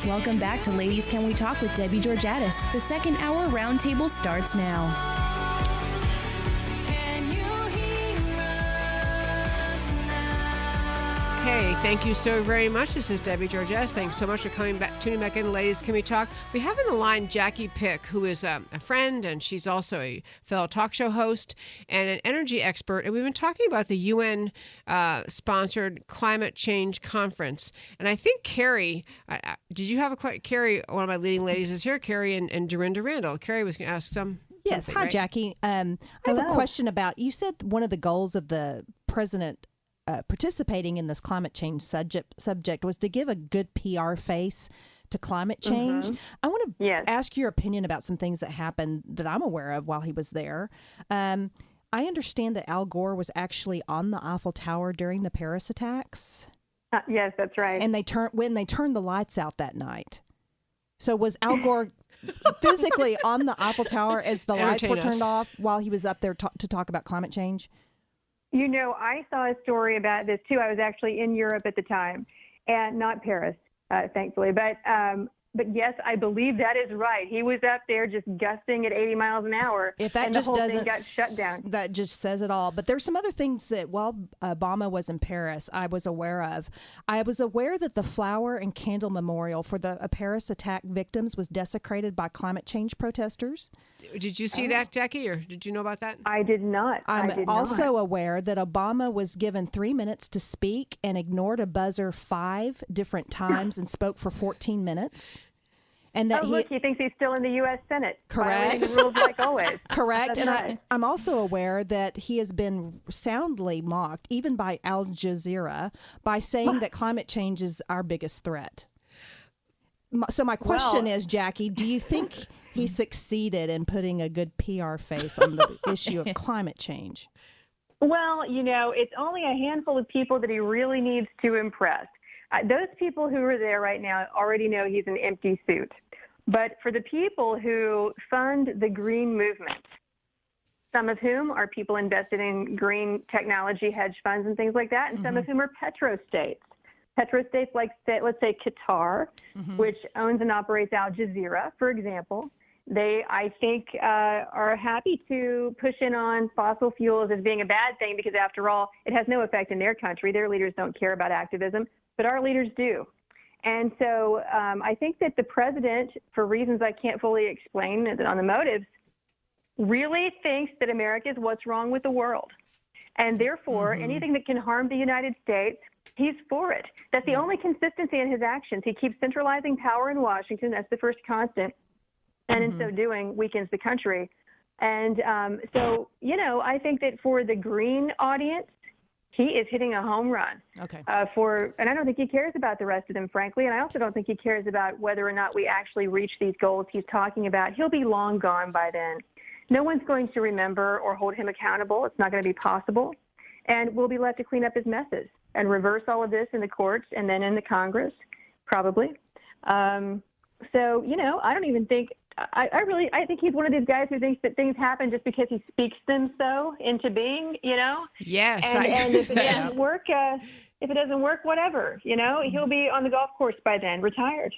Welcome back to Ladies Can We Talk with Debbie Georgatos. The second hour roundtable starts now. Hey, thank you so very much. This is Debbie Georgatos. Thanks so much for tuning back in. Ladies, Can We Talk? We have on the line Jacki Pick, who is a friend, and she's also a fellow talk show host and an energy expert. And we've been talking about the UN-sponsored climate change conference. And I think Carrie, did you have Carrie, one of my leading ladies is here, Carrie and Dorinda Randall. Carrie was going to ask some. Yes. Hi, right? Jacki. I have a question about, you said one of the goals of the president participating in this climate change subject was to give a good PR face to climate change. Mm-hmm. I want to ask your opinion about some things that happened that I'm aware of while he was there. I understand that Al Gore was actually on the Eiffel Tower during the Paris attacks. Yes, that's right. And when they turned the lights out that night. So was Al Gore physically on the Eiffel Tower as the lights were turned off while he was up there to talk about climate change? You know, I saw a story about this too. I was actually in Europe at the time, and not Paris, thankfully. But yes, I believe that is right. He was up there just gusting at 80 miles an hour. If that and just the whole doesn't, thing got shut down. That just says it all. But there's some other things that while Obama was in Paris, I was aware of. I was aware that the flower and candle memorial for the Paris attack victims was desecrated by climate change protesters. Did you see that, Jacki, or did you know about that? I did not. I'm also aware that Obama was given 3 minutes to speak and ignored a buzzer 5 different times and spoke for 14 minutes. And that he thinks he's still in the U.S. Senate. Correct. Violating the rules like always. Correct. That's and right. I'm also aware that he has been soundly mocked, even by Al Jazeera, by saying that climate change is our biggest threat. So my question is, Jacki, do you think he succeeded in putting a good PR face on the issue of climate change? Well, you know, it's only a handful of people that he really needs to impress. Those people who are there right now already know he's an empty suit. But for the people who fund the green movement, some of whom are people invested in green technology hedge funds and things like that, and some of whom are petrostates. Petrostates like, let's say, Qatar, which owns and operates Al Jazeera, for example. They, I think, are happy to push in on fossil fuels as being a bad thing because, after all, it has no effect in their country. Their leaders don't care about activism, but our leaders do. And so I think that the president, for reasons I can't fully explain on the motives, really thinks that America is what's wrong with the world. And therefore, anything that can harm the United States, he's for it. That's the only consistency in his actions. He keeps centralizing power in Washington. That's the first constant. And in so doing, weakens the country. And so, you know, I think that for the green audience, he is hitting a home run. Okay. And I don't think he cares about the rest of them, frankly. And I also don't think he cares about whether or not we actually reach these goals he's talking about. He'll be long gone by then. No one's going to remember or hold him accountable. It's not going to be possible. And we'll be left to clean up his messes and reverse all of this in the courts and then in the Congress, probably. So, you know, I don't even think, I think he's one of these guys who thinks that things happen just because he speaks them so into being, you know? Yes. And if it doesn't work, whatever, you know, he'll be on the golf course by then, retired.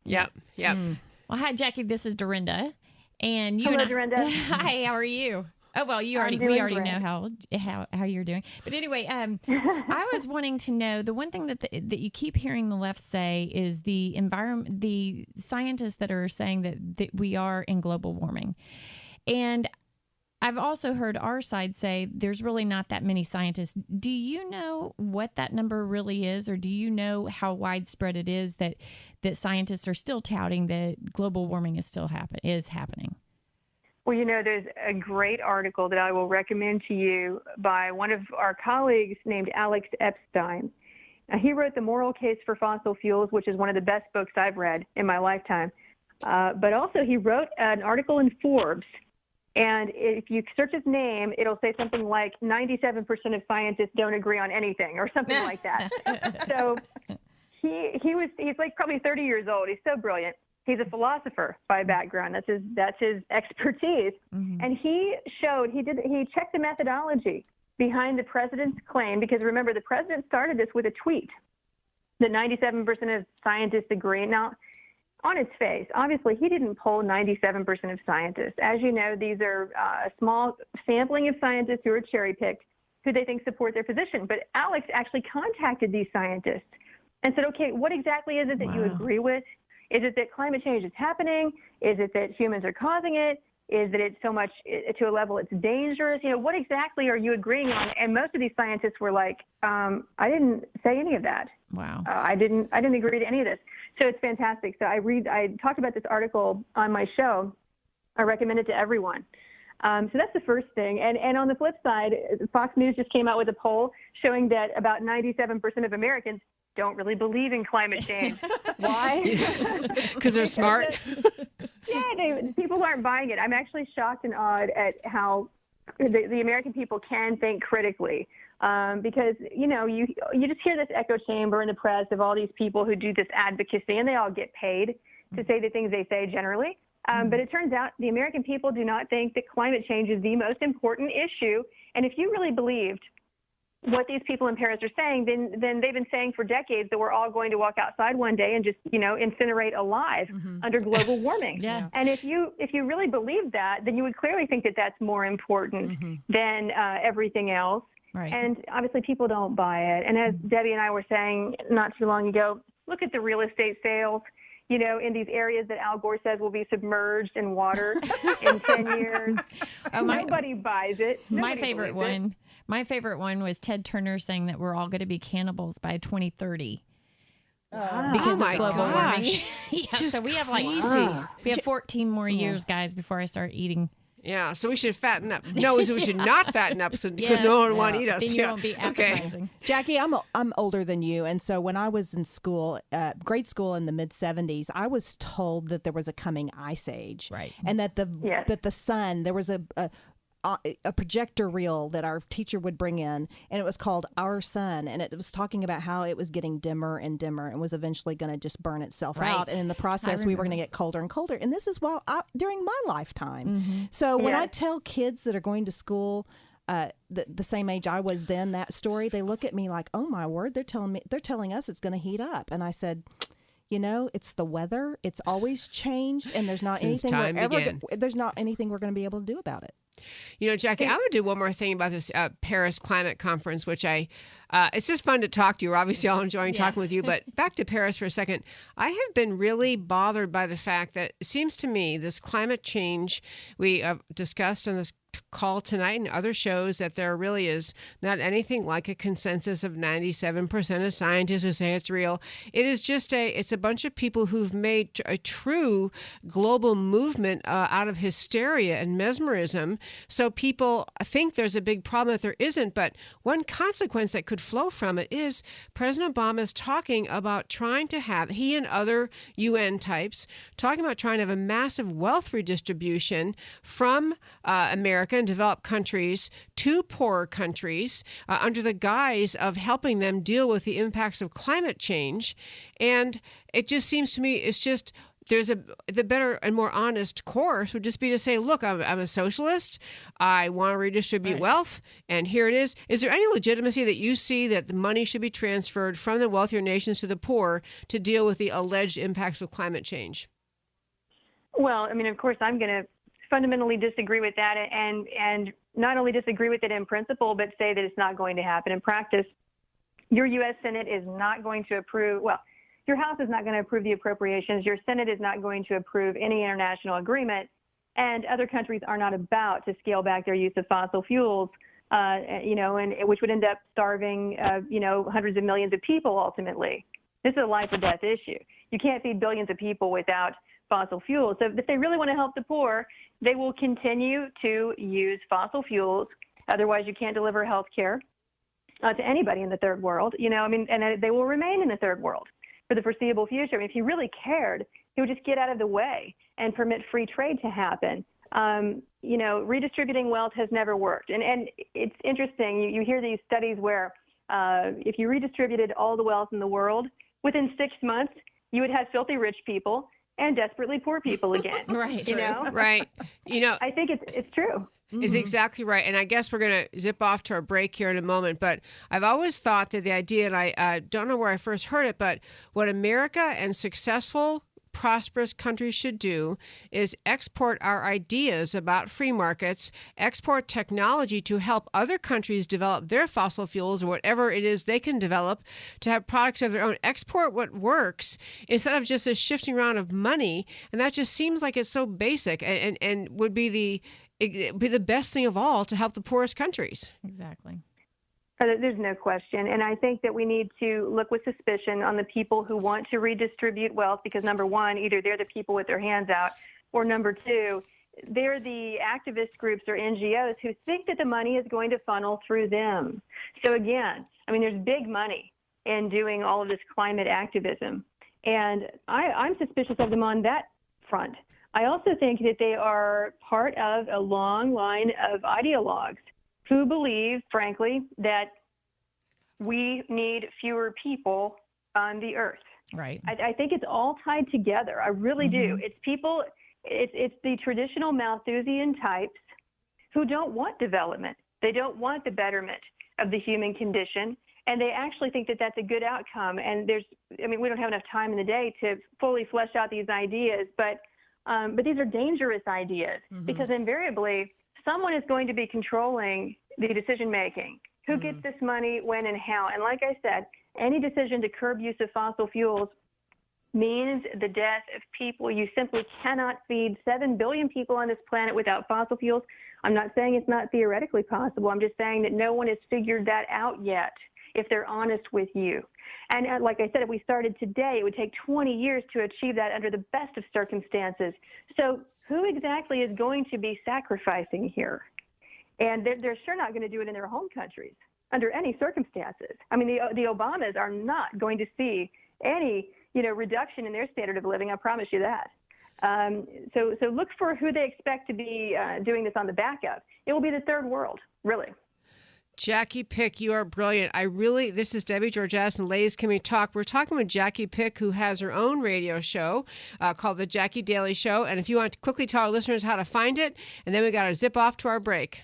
Yep. Well, hi, Jacki. This is Dorinda. And Hello, Dorinda. Hi, how are you? Oh, well, we already know how you're doing. But anyway, I was wanting to know, the one thing that you keep hearing the left say is the scientists that are saying that we are in global warming. And I've also heard our side say there's really not that many scientists. Do you know what that number really is, or do you know how widespread it is that scientists are still touting that global warming is still happening? Well, you know, there's a great article that I will recommend to you by one of our colleagues named Alex Epstein. He wrote The Moral Case for Fossil Fuels, which is one of the best books I've read in my lifetime. But also he wrote an article in Forbes. And if you search his name, it'll say something like 97% of scientists don't agree on anything or something like that. So he's like probably 30 years old. He's so brilliant. He's a philosopher by background. That's his expertise. And he checked the methodology behind the president's claim, because remember, the president started this with a tweet. that 97% of scientists agree. Now, on its face, obviously, he didn't poll 97% of scientists. As you know, these are a small sampling of scientists who are cherry-picked, who they think support their position. But Alex actually contacted these scientists and said, okay, what exactly is it that you agree with? Is it that climate change is happening? Is it that humans are causing it? Is that it's so much to a level it's dangerous? You know, what exactly are you agreeing on? And most of these scientists were like, I didn't say any of that. Wow. I didn't agree to any of this. So it's fantastic. So I talked about this article on my show. I recommend it to everyone. So that's the first thing. And on the flip side, Fox News just came out with a poll showing that about 97% of Americans don't really believe in climate change. Why? Because they're smart. Yeah, people aren't buying it. I'm actually shocked and awed at how the American people can think critically. Because, you know, you just hear this echo chamber in the press of all these people who do this advocacy, and they all get paid to say the things they say generally. But it turns out the American people do not think that climate change is the most important issue. And if you really believed what these people in Paris are saying, then they've been saying for decades that we're all going to walk outside one day and just, you know, incinerate alive under global warming. Yeah. And if you really believe that, then you would clearly think that that's more important than everything else. Right. And obviously people don't buy it. And as Debbie and I were saying not too long ago, look at the real estate sales, you know, in these areas that Al Gore says will be submerged in water in 10 years. Nobody buys it. My favorite one was Ted Turner saying that we're all going to be cannibals by 2030. Because of global warming. Just so we have we have 14 more years, guys, before I start eating. Yeah, so we should fatten up. No, we should not fatten up because no one will eat us. Then you won't be appetizing. Jackie, I'm older than you, and so when I was in school, grade school in the mid '70s, I was told that there was a coming ice age, right? And that the sun, there was a projector reel that our teacher would bring in, and it was called Our Sun, and it was talking about how it was getting dimmer and dimmer and was eventually going to just burn itself out, and in the process we were going to get colder and colder. And this is during my lifetime. So when I tell kids that are going to school the same age I was then, that story, they look at me like, oh my word, they're telling us it's going to heat up. And I said, you know, it's the weather. It's always changed, and there's not anything we're going to be able to do about it. You know, Jackie, I would do one more thing about this Paris Climate Conference, which it's just fun to talk to you. We're obviously all enjoying talking with you, but back to Paris for a second. I have been really bothered by the fact that it seems to me this climate change we discussed on this call tonight and other shows that there really is not anything like a consensus of 97% of scientists who say it's real. It is just it's a bunch of people who've made a true global movement out of hysteria and mesmerism. So people think there's a big problem that there isn't, but one consequence that could flow from it is President Obama is talking about trying to have, he and other UN types, talking about trying to have a massive wealth redistribution from America and developed countries to poorer countries under the guise of helping them deal with the impacts of climate change. And it just seems to me it's just the better and more honest course would just be to say, look, I'm a socialist. I want to redistribute wealth, and here it is. Is there any legitimacy that you see that the money should be transferred from the wealthier nations to the poor to deal with the alleged impacts of climate change? Well, I mean, of course, I'm going to fundamentally disagree with that, and not only disagree with it in principle, but say that it's not going to happen in practice. Your U.S. Senate is not going to approve, well, your House is not going to approve the appropriations. Your Senate is not going to approve any international agreement, and other countries are not about to scale back their use of fossil fuels, and which would end up starving, hundreds of millions of people ultimately. This is a life or death issue. You can't feed billions of people without fossil fuels. So if they really want to help the poor, they will continue to use fossil fuels. Otherwise, you can't deliver health care to anybody in the third world. And they will remain in the third world for the foreseeable future. I mean, if he really cared, he would just get out of the way and permit free trade to happen. Redistributing wealth has never worked. And it's interesting. You hear these studies where if you redistributed all the wealth in the world, within 6 months, you would have filthy rich people and desperately poor people again. Right. You know? Right. I think it's true. is exactly right. And I guess we're going to zip off to our break here in a moment. But I've always thought that the idea, and I don't know where I first heard it, but what America and successful prosperous countries should do is export our ideas about free markets, export technology to help other countries develop their fossil fuels or whatever it is they can develop to have products of their own. Export what works instead of just this shifting around of money. And that just seems like it's so basic and would be the best thing of all to help the poorest countries. Exactly. There's no question. And I think that we need to look with suspicion on the people who want to redistribute wealth because, number one, either they're the people with their hands out, or number two, they're the activist groups or NGOs who think that the money is going to funnel through them. So again, I mean, there's big money in doing all of this climate activism. And I'm suspicious of them on that front. I also think that they are part of a long line of ideologues who believe, frankly, that we need fewer people on the earth. Right. I think it's all tied together. I really do. It's people, it's the traditional Malthusian types who don't want development. They don't want the betterment of the human condition. And they actually think that that's a good outcome. And we don't have enough time in the day to fully flesh out these ideas, but these are dangerous ideas because invariably, someone is going to be controlling the decision making. Who gets this money, when, and how? And like I said, any decision to curb use of fossil fuels means the death of people. You simply cannot feed 7 billion people on this planet without fossil fuels. I'm not saying it's not theoretically possible. I'm just saying that no one has figured that out yet, if they're honest with you. And like I said, if we started today, it would take 20 years to achieve that under the best of circumstances. So who exactly is going to be sacrificing here? And they're sure not going to do it in their home countries under any circumstances. I mean, the Obamas are not going to see any, reduction in their standard of living. I promise you that. So look for who they expect to be doing this on the back of. It will be the third world, really. Jacki Pick, you are brilliant. This is Debbie Georgatos and Ladies Can We Talk. We're talking with Jacki Pick, who has her own radio show called The Jacki Daily Show. And if you want to quickly tell our listeners how to find it, and then we got to zip off to our break.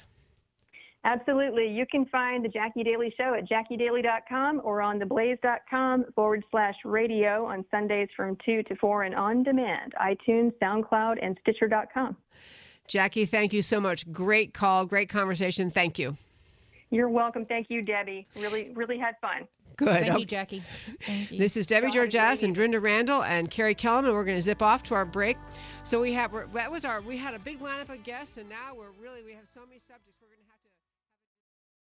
Absolutely. You can find The Jacki Daily Show at jackidaily.com or on theblaze.com/radio on Sundays from 2 to 4 and on demand, iTunes, SoundCloud, and Stitcher.com. Jacki, thank you so much. Great call. Great conversation. Thank you. You're welcome. Thank you, Debbie. Really, really had fun. Good. Thank you, Jacki. Thank you. This is Debbie Georgatos and Drinda Randall and Carrie Kellum, and we're going to zip off to our break. So we had a big lineup of guests, and now we have so many subjects we're going to